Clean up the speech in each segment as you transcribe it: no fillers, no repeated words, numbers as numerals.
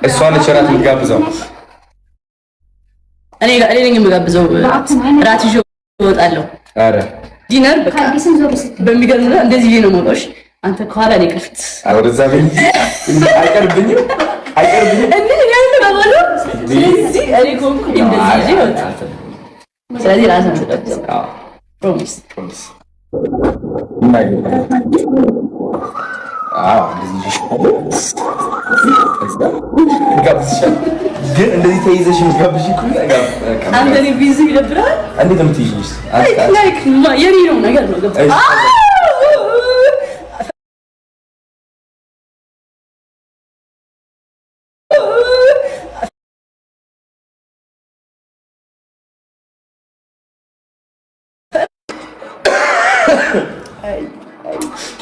እሷ ነች እራት የምትጋብዘው። እኔ ነኝ የምጋብዘው። እራት ይዤ እወጣለሁ። ኧረ ዲነር በቃ በሚገርም እንደዚህ ነው የምወጣው። አንተ ከኋላ እኔ ከፊት ወደዛ አይቀርብኝም። እንዴ ያለ ባባሉ ስለዚህ እኔ ኮንኩ እንደዚህ ይወጣል። ስለዚህ ራስን ተጠቅም። ፕሮሚስ ግን እንደዚህ ተይዘሽ ምትጋብሽ እኮ አንተ ነኝ ቢዚ ይደብራል። እንዴት ነው የምትይዥሽ? ላይክ የኔ ነው ነገር ነው ገባ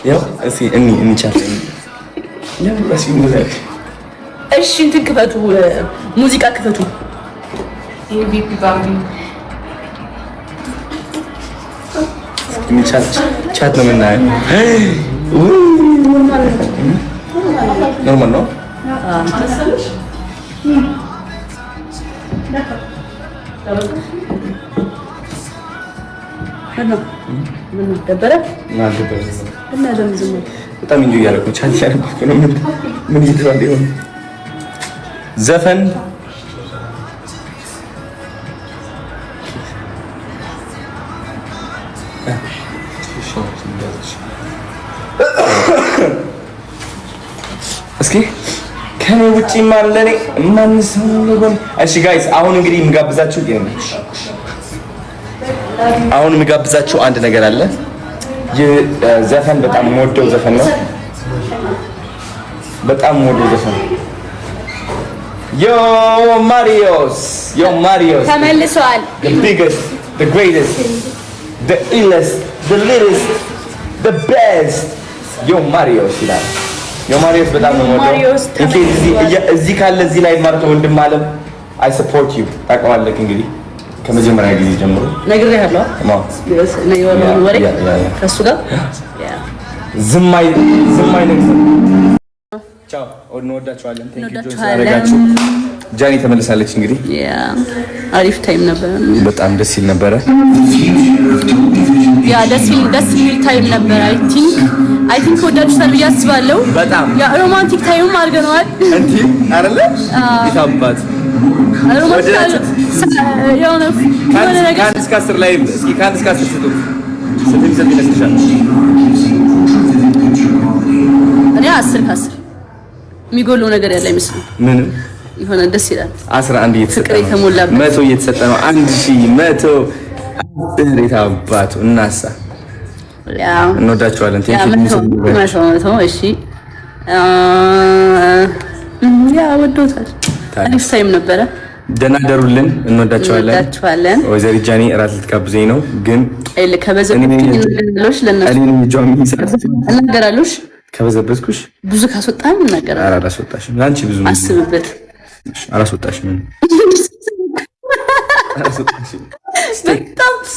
ያው እሺ እንቻለን ለምን ሲሙዛት እሺ እንትን ክፈቱ ሙዚቃ ክፈቱ ይሄ ቢቢ ባቢ ቻት ነው የምናየው ኖርማል ነው ምን ደበረ እና ዘምዘም በጣም እንጆ ያደረኩ ቻት ያደረኩ ነው ምን ይደረጋል ይሆን ዘፈን እስኪ ከኔ ውጪ ማለኔ ማንስ ነው እሺ ጋይስ አሁን እንግዲህ እንጋብዛችሁ አሁን የምጋብዛችሁ አንድ ነገር አለ። ዘፈን በጣም የምወደው ዘፈን ነው። በጣም የምወደው ዘፈን ዮ ማሪዮስ ተመልሷል። the biggest the greatest the illest the littlest the best ዮ ማሪዮስ ይላል። ዮ ማሪዮስ በጣም ነው የምወደው። እዚህ ካለ እዚህ ላይ ማርቶ ወንድም አለም I support you ታውቀዋለህ እንግዲህ ከመጀመሪያ ጊዜ ጀምሮ ነግሬሃለሁ። ነው ወሬ ከሱ ጋር ዝማይ ቻው እንወዳችኋለን። ታንኪዩ ጃኒ ተመልሳለች። እንግዲህ አሪፍ ታይም ነበር። በጣም ደስ ይል ነበረ። ደስ የሚል ታይም ነበር። አይ ቲንክ ወዳችሁታል ብዬ አስባለሁ። በጣም ሮማንቲክ ታይም አድርገነዋል እንዴ አይደለ? ይታባት ከአንድ እስከ 10 ላይ እስኪ ከአንድ እስከ 10 ስጡ። ስንት ይሰጥ ይመስልሻል? እኔ 10 ከ10 የሚጎለው ነገር ያለ አይመስልም። ምንም የሆነ ደስ ይላል። 11 እየተሰጠ ነው። 100 እየተሰጠ ነው። 1100 ይታባቱ እናሳ ያው እንወዳችኋለን። እሺ ያ ወዶታል። አሪፍ ታይም ነበረ። ደህና ደሩልን። እንወዳችኋለን። ወይዘሪት ጃኒ እራት ልትጋብዘኝ ነው ግን እናገራለሽ። ከበዘበዝኩሽ ብዙ ካስወጣን እናገራለን። አላስወጣሽም። ላንቺ ብዙ አስብበት። አላስወጣሽም።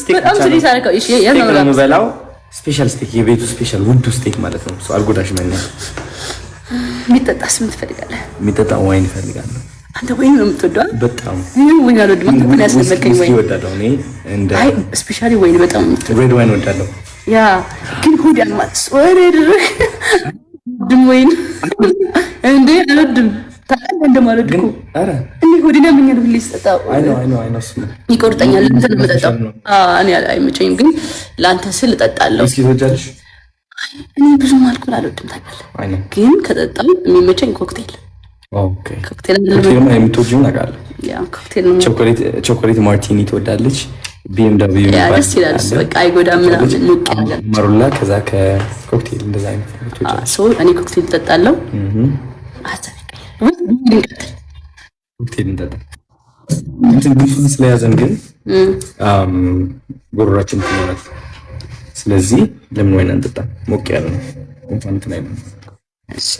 በጣም ትሪስ አረከው። እሺ የምበላው ስፔሻል ስቴክ የቤቱ ስፔሻል ውዱ ስቴክ ማለት ነው። ሰው አልጎዳሽም። የሚጠጣስ ምን ትፈልጋለህ? የሚጠጣ ዋይን እፈልጋለሁ። አንተ ወይን ነው የምትወደው? በጣም ወይን አልወድም። አንተ ምን ያስፈልገኝ? ወይን እወዳለሁ እኔ እንደ አይ ስፔሻሊ ወይን በጣም ሬድ ዋይን እወዳለሁ። ያ ግን ሆድ ያማስ ወሬድ ድም ወይን እንዴ አልወድም። ታውቃለህ እንደማለት እኮ አረ እኔ ሆዴን ያመኛል ብለህ ስጠጣው አይ ነው ይቆርጠኛል። እንትን የምጠጣው እኔ አይመቸኝም፣ ግን ለአንተ ስል እጠጣለሁ። እስኪ ትወጃለሽ? እኔ ብዙም አልኮል አልወድም ታውቃለህ፣ ግን ከጠጣው የሚመቸኝ ኮክቴል። ኦኬ ኮክቴል ማለት የምትወጂው ነገር አለ? ያ ኮክቴል ነው። ቾኮሌት ማርቲኒ ትወዳለች? BMW ያ ደስ ይላል። በቃ አይጎዳም ምናምን ሙቅ ያለ ማሩላ ከዛ ከኮክቴል እንደዛ አይነት ትወጃለሽ? እኔ ኮክቴል እጠጣለሁ። ኮክቴል እንጠጣ እንትን ብዙ ስለያዘን ግን ጉሮሯችን ትኖራል። ስለዚህ ለምን ወይን አንጠጣ? ሞቅ ያለ ነው እንኳን እንትን አይደለም።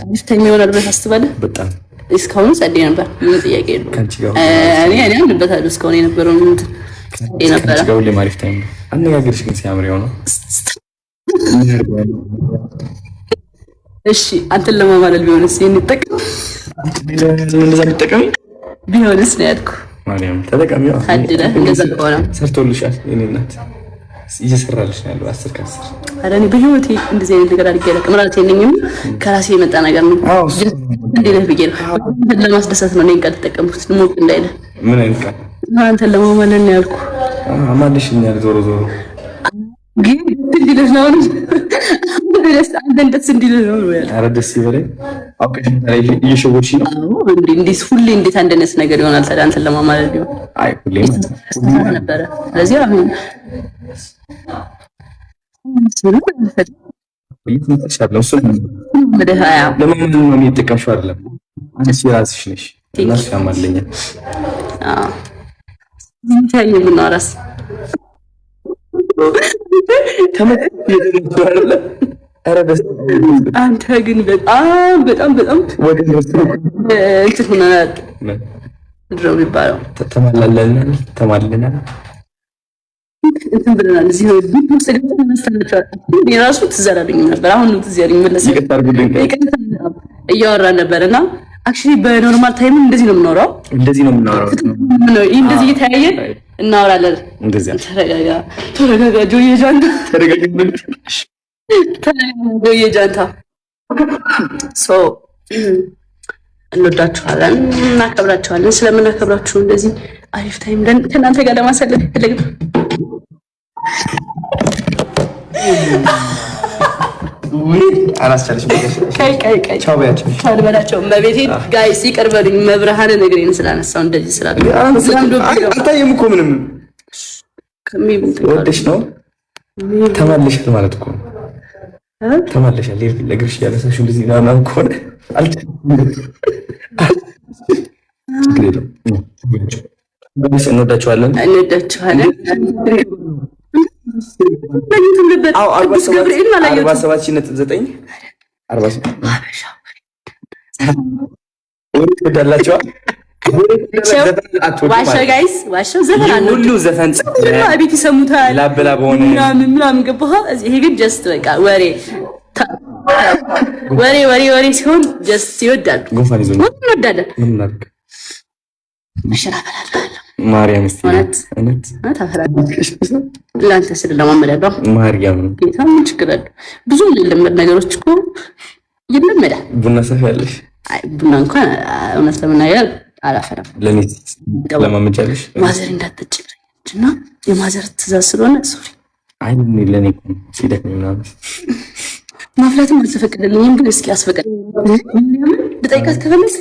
አሪፍ ይሆናል ብለህ ታስባለህ? በጣም እስካሁን ጸዴ ነበር። ምን ጥያቄ የለውም። ካንቺ ጋር እኔ አንበታለሁ። እስካሁን የነበረው ምን ነበር? ካንቺ ጋር ሁሌም አሪፍ ታይም ነው። አነጋገርሽ ግን ሲያምር ነው። እሺ አንተን ለማማለል ቢሆንስ ይሄን ይጠቅ እንደዛ የምትጠቀሚ ቢሆንስ ነው ያልኩ። ማርያም ተጠቀሚዋ ታድለ እንደዛ ከሆነ ሰርቶልሻል። የኔ እናት እየሰራልሽ ነው ያለው 10 ከ10። ኧረ እኔ በህይወቴ እንደዚህ አይነት ነገር አድርጌ አላውቅም። ማለት የለኝም ከራሴ የመጣ ነገር ነው። እንዴት ብዬ ነው ለማስደሰት ነው እኔን ቃል ተጠቀምኩት። ሞቅ እንዳይለ ምን አይነት ቃል አንተን ለማማለል ነው ያልኩ። ማለሽኛል ዞሮ ዞሮ ግን እንዲልህ ነው ደስ አንተን ደስ እንዲልህ ነው ያለው። ኧረ ደስ ይበለኝ። አውቀሽ እየሸወድሽ ነው። አዎ እንዴት ሁሌ እንዴት አንደነስ ነገር ይሆናል ታዲያ አንተን ለማማለል ቢሆን አይ ሁሌ ነበር። ስለዚህ አሁን ይተሻለው እሱ ለምን ነው የሚጠቀምሽው አይደለም አንቺ ራስሽ ነሽ እና ሲያማለኝ ይታይ ምን አራስ አንተ ግን በጣም ወገን እንትን ሆነ ድሮ የሚባለው ተማለናል እንትን ብለናል። እዚህ ነው ሰገተን መስተናቸው የራሱ ትዘራልኝ ነበር። አሁን ነው ትዘሪኝ መለሰ እያወራን ነበርና አክቹሊ በኖርማል ታይም እንደዚህ ነው የምኖረው ነው እንደዚህ እየተያየን እናወራለን። እንደዚህ ተረጋጋ ጆዬ ጃንታ ጆዬ ጃንታ እንወዳችኋለን እናከብራችኋለን። ስለምናከብራችሁ እንደዚህ አሪፍ ታይም ከእናንተ ጋር ለማሳለፍ ፈለግን። ቻው በላቸው። መቤቴ ጋይስ ይቅር በሉኝ። መብርሃን ነገሬን ስላነሳው እንደዚህ አልታየም እኮ ምንም ወደሽ ነው ተመለሻል ማለት እኮ ተመለሻል። ለግርሽ ያለሰሽ እንደዚህ ነው እኮ እንወዳችኋለን። አዎ 47.9 ዋሻው ዘፈን አለ ሁሉ ዘፈን ቤት ይሰሙታል። ላበላ በሆነ ምናምን ገባህ። ይሄ ግን ጀስት በቃ ወሬ ሲሆን ጀስት ይወዳሉ። ጉንፋን ይዞ እንወዳለን። ምን እናድርግ? መሸራፈላል ማርያም እስቲ እነት ታፈራለሽ ላንተ ስለማመዳባ ማርያም ጌታ ምን ችግር አለ? ብዙ ለምን ነገሮች እኮ ይለመዳል። ቡና ሰፋያለሽ? አይ ቡና እንኳን እውነት ለመናገር አላፈራም። ለኔ ለማመጫለሽ ማዘር እንዳትጠጭልኝና የማዘር ትእዛዝ ስለሆነ ሶሪ። አይ ለኔ ሲደክም ምናምን ማፍላትም አልተፈቀደልኝም። ግን እስኪ አስፈቀደልኝ ልጠይቃት ከፈለስ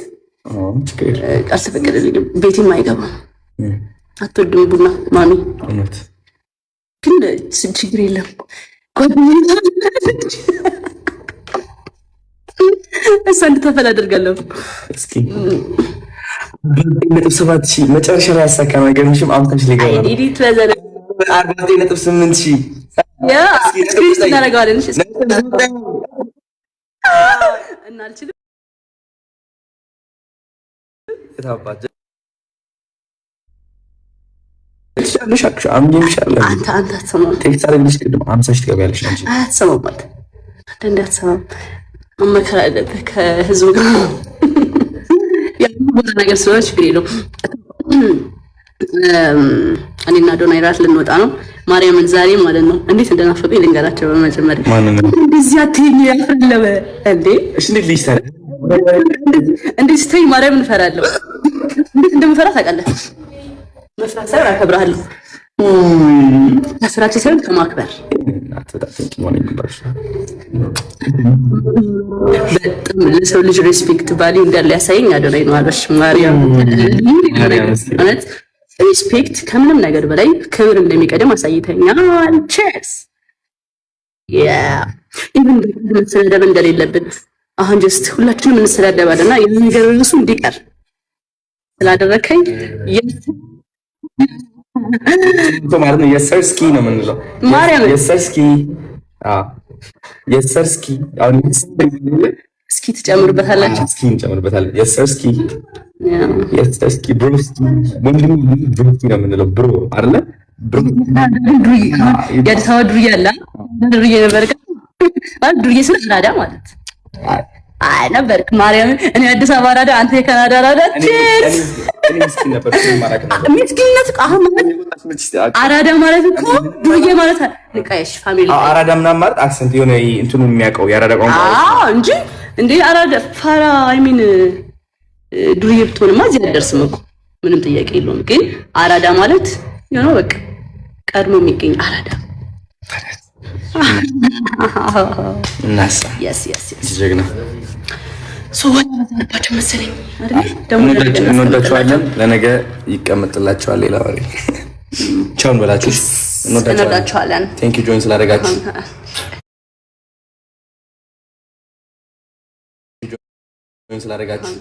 አልተፈቀደልኝም። ቤቴም አይገባም። አትወድም ቡና ማሚ እውነት ግን ችግር የለም። እሷ እንድታፈላ አደርጋለሁ። እስኪ 7,000 መጨረሻ ላይ ያሳካና ገርምሽም አምታሽ ሊገባ ነው። ኢዲት ለዘለ 49.8 ያ ስክሪፕት እናደርጋለን። እሺ እና አልችልም ታባጀ ትሻለሽ አምኝምሻለሁ። አንተ አትሰማም። ቴክስት አድርግልሽ ቅድም 50 ትገቢያለሽ አንቺ አትሰማም ማለት እንዳትሰማም መከራ አለብህ ከህዝቡ ጋር ያው ነገር ስለሆነ ችግር የለውም። እኔና ዶናይ ራት ልንወጣ ነው። ማርያምን ዛሬ ማለት ነው እንዴት እንደናፈቀኝ ልንገራቸው። በመጀመሪያ እንደዚህ አትይኝ ያፈለበ እንዴ እሺ እንዴት ሊሰራ እንዴት ስተይ ማርያምን እፈራለሁ። እንዴት እንደምፈራ ታውቃለህ? መፍራት ሳይሆን አከብርሃለሁ። ከስራችን ሳይሆን ከማክበር በጣም ለሰው ልጅ ሬስፔክት ቫልዩ እንዳለ ያሳየኝ አዶናይ ነው አለሽ። ማርያም ማለት ሬስፔክት ከምንም ነገር በላይ ክብር እንደሚቀደም አሳይተኛል። ቼርስ ያ ኢቭን መሰዳደብ እንደሌለብን አሁን ጀስት ሁላችንም እንሰዳደባለና ያ ነገር ራሱ እንዲቀር ስላደረከኝ ማለት ነው። የሰርስኪ ነው የምንለው ማርያም የሰርስኪ የሰርስኪ አሁን እስኪ ትጨምርበታላችሁ። እስኪ እንጨምርበታለን። የሰርስኪ ብሮስኪ ወንድም ብሮስኪ ነው የምንለው። ብሮ አይደለ ብሮ የአዲስ አበባ ዱርዬ አለ ዱርዬ ነበር። ዱርዬ ስለ አራዳ ማለት አይ ነበርክ ማርያም እኔ አዲስ አበባ አራዳ አንተ የካናዳ አራዳ እኔ ምስኪን ነበር ማራከ ነበር ምስኪንነት አራዳ ማለት እኮ ዱርዬ ማለት ንቃይሽ ፋሚሊ አራዳ ምናምን ማለት አክሰንት የሆነ እንትኑ የሚያውቀው የአራዳ ቋንቋ እንጂ እንዴ አራዳ ፋራ አይ ሚን ዱርዬ ብትሆንማ እዚህ አደርስም እኮ ምንም ጥያቄ የለውም ግን አራዳ ማለት የሆነ በቃ ቀድሞ የሚገኝ አራዳ እናሳ yes ጀግና ወጣባቸው መሰለኝ አይደል ደሞ እንወዳቸዋለን ለነገ ይቀመጥላቸዋል ሌላ ወሬ ቻው እንበላችሁ እንወዳቸዋለን ቴንክ ዩ ጆይን ስላደረጋችሁ ጆይን ስላደረጋችሁ